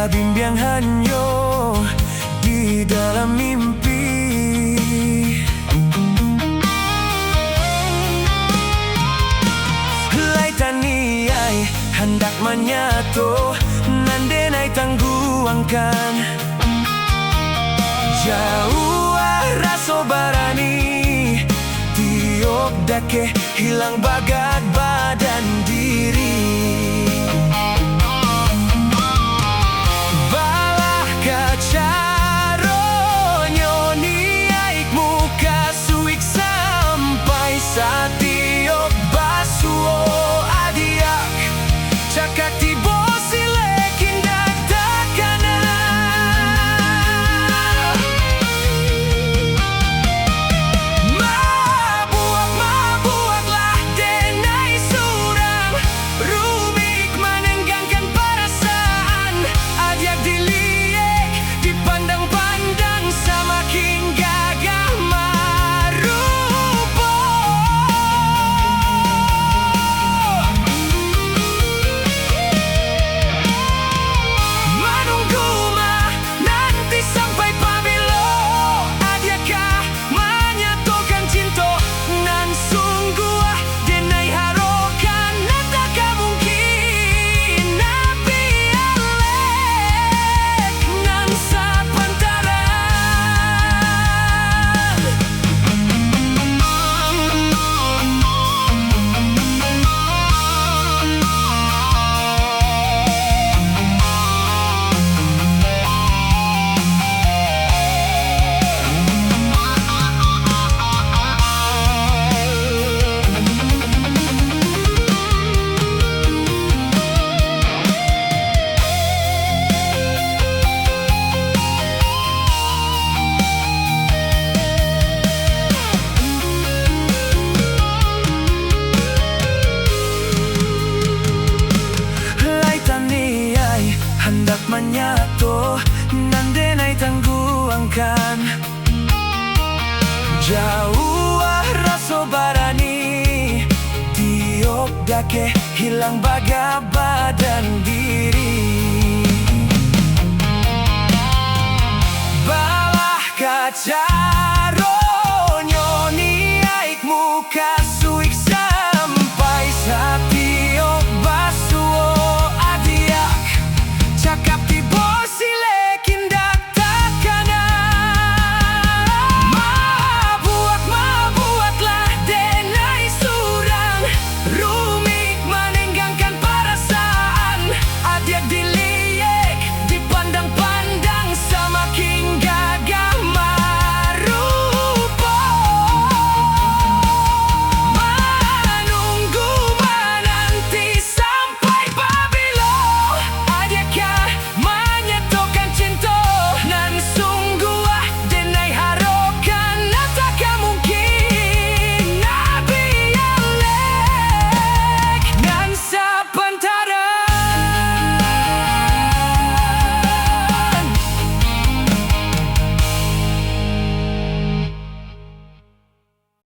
Bimbiang hanyo di dalam mimpi. Lai taniai hendak manyato nandenai tangguangkan. Jauh raso barani tiok dake hilang bagat badan diri. Balah kacaronyo ni aik muka suik sampai saat tiok basuo adiak cakak tibo silek indak takana. Mabuak-mabuaklah denai surang rumik menenggangkan perasaan. Adiak diliek dipandang-pandang semakin gagah marupo. Menunggu mah nanti sampai pabilo. Adiakah menyatukan cinta nan sungguh denai harokan nataka mungkin nabi alek nan sapantaran. Lai taniai hendak menyato nandenai tangguangkan. Jauh raso barani tiok dake hilang baga badan diri. Balah kacaronyo ni aik muka